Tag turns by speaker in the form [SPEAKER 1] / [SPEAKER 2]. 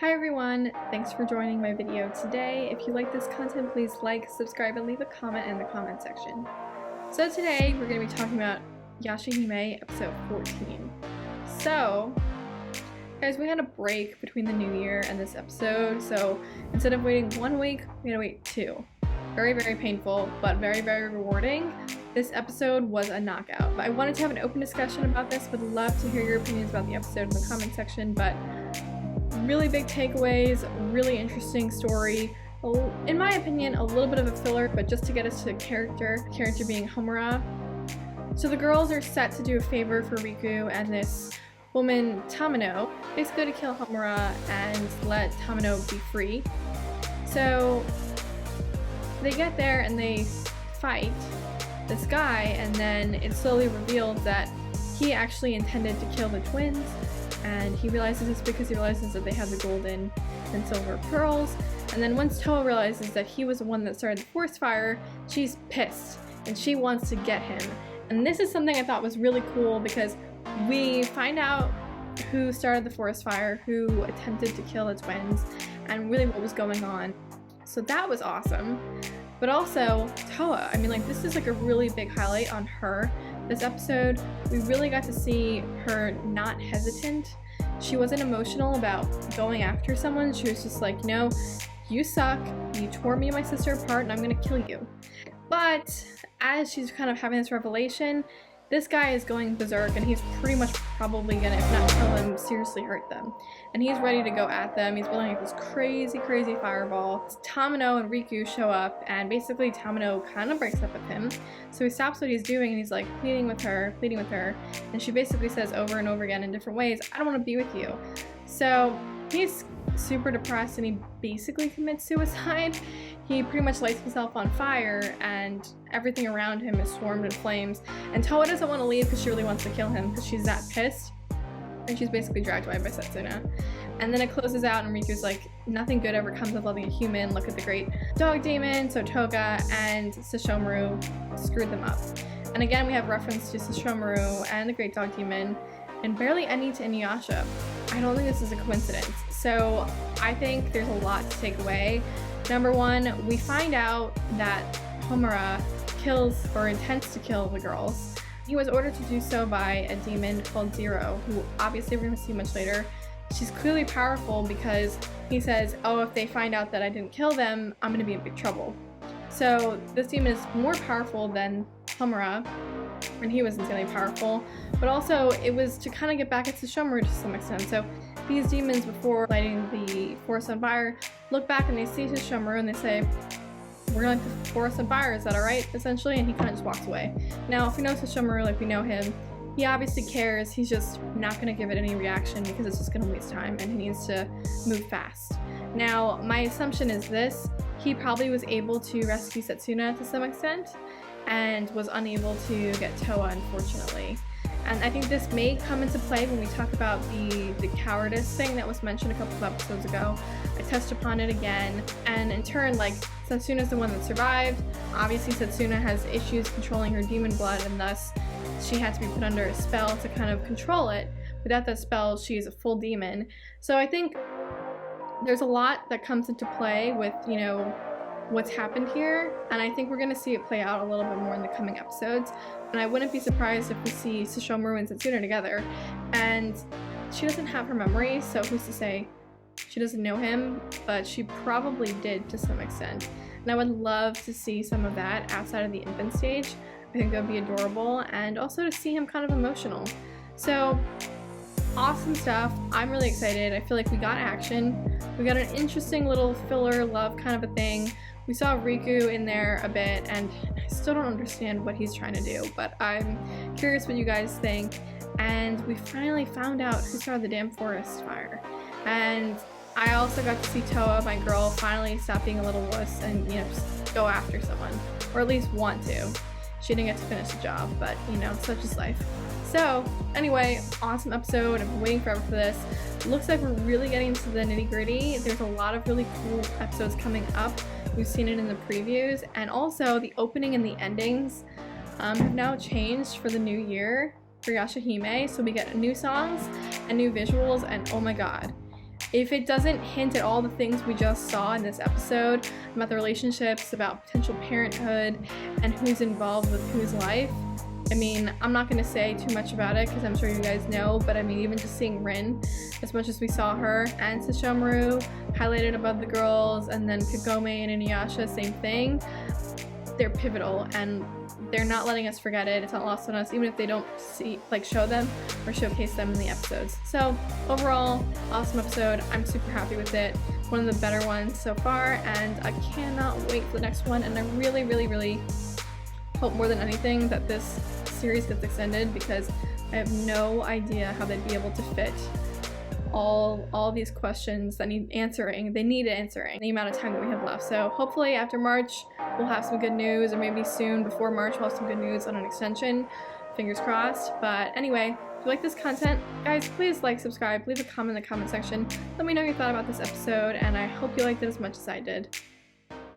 [SPEAKER 1] Hi everyone, thanks for joining my video today. If you like this content, please like, subscribe, and leave a comment in the comment section. So today we're going to be talking about Yashahime episode 14. So, guys, we had a break between the new year and this episode, so instead of waiting 1 week, we had to wait 2. Very, very painful, but very, very rewarding. This episode was a knockout. But I wanted to have an open discussion about this, would love to hear your opinions about the episode in the comment section, but really big takeaways, really interesting story. In my opinion, a little bit of a filler, but just to get us to the character being Homura. So the girls are set to do a favor for Riku and this woman, Tamino, basically to kill Homura and let Tamino be free. So they get there and they fight this guy, and then it's slowly revealed that he actually intended to kill the twins. And he realizes this because he realizes that they have the golden and silver pearls. And then once Toa realizes that he was the one that started the forest fire, she's pissed and she wants to get him. And this is something I thought was really cool because we find out who started the forest fire, who attempted to kill the twins, and really what was going on. So that was awesome. But also Toa, I mean, like, this is like a really big highlight on her. This episode, we really got to see her not hesitant. She wasn't emotional about going after someone. She was just like, no, you suck, you tore me and my sister apart, and I'm gonna kill you. But as she's kind of having this revelation, this guy is going berserk, and he's pretty much probably gonna, if not kill them, seriously hurt them. And he's ready to go at them. He's building like this crazy, crazy fireball. Tamino and Riku show up, and basically Tamino kind of breaks up with him. So he stops what he's doing, and he's like pleading with her, and she basically says over and over again in different ways, I don't want to be with you. So he's super depressed, and he basically commits suicide. He pretty much lights himself on fire, and everything around him is swarmed in flames. And Toa doesn't want to leave because she really wants to kill him because she's that pissed. And she's basically dragged away by Setsuna. And then it closes out, and Riku's like, nothing good ever comes of loving a human. Look at the great dog demon. So Toga and Sesshomaru screwed them up. And again, we have reference to Sesshomaru and the great dog demon, and barely any to Inuyasha. I don't think this is a coincidence. So I think there's a lot to take away. Number one, we find out that Homura kills or intends to kill the girls. He was ordered to do so by a demon called Zero, who obviously we're going to see much later. She's clearly powerful because he says, oh, if they find out that I didn't kill them, I'm going to be in big trouble. So this demon is more powerful than Homura, and he was insanely powerful. But also, it was to kind of get back at Sesshomaru to some extent. So these demons, before lighting the forest on fire, look back and they see Sesshomaru and they say, we're gonna light the forest on fire, is that alright? Essentially, and he kind of just walks away. Now, if we know Sesshomaru like we know him, he obviously cares. He's just not gonna give it any reaction because it's just gonna waste time, and he needs to move fast. Now, my assumption is this: he probably was able to rescue Setsuna to some extent, and was unable to get Toa, unfortunately. And I think this may come into play when we talk about the cowardice thing that was mentioned a couple of episodes ago. I touched upon it again, and in turn, like, Setsuna's the one that survived. Obviously, Setsuna has issues controlling her demon blood, and thus she had to be put under a spell to kind of control it. Without that spell, she's a full demon. So I think there's a lot that comes into play with, you know, what's happened here, and I think we're going to see it play out a little bit more in the coming episodes. And I wouldn't be surprised if we see Sesshomaru and Setsuna together. And she doesn't have her memory, so who's to say she doesn't know him, but she probably did to some extent. And I would love to see some of that outside of the infant stage. I think that would be adorable, and also to see him kind of emotional. So awesome stuff. I'm really excited. I feel like we got action. We got an interesting little filler love kind of a thing. We saw Riku in there a bit, and I still don't understand what he's trying to do, but I'm curious what you guys think. And we finally found out who started the damn forest fire. And I also got to see Toa, my girl, finally stop being a little wuss and, you know, just go after someone, or at least want to. She didn't get to finish the job, but, you know, such is life. So anyway, awesome episode. I've been waiting forever for this. Looks like we're really getting into the nitty-gritty. There's a lot of really cool episodes coming up. We've seen it in the previews, and also the opening and the endings have now changed for the new year for Yashahime. So we get new songs and new visuals, and oh my god, if it doesn't hint at all the things we just saw in this episode about the relationships, about potential parenthood, and who's involved with whose life, I mean, I'm not going to say too much about it because I'm sure you guys know, but I mean, even just seeing Rin, as much as we saw her, and Sesshomaru highlighted above the girls, and then Kagome and Inuyasha, same thing, they're pivotal, and they're not letting us forget it. It's not lost on us, even if they don't show them or showcase them in the episodes. So overall, awesome episode. I'm super happy with it. One of the better ones so far, and I cannot wait for the next one. And I really, really, really hope more than anything that this series gets extended, because I have no idea how they'd be able to fit all these questions that need answering. They need answering the amount of time that we have left. So hopefully after March we'll have some good news, or maybe soon before March we'll have some good news on an extension. Fingers crossed. But anyway, if you like this content, guys, please like, subscribe, leave a comment in the comment section. Let me know what you thought about this episode, and I hope you liked it as much as I did.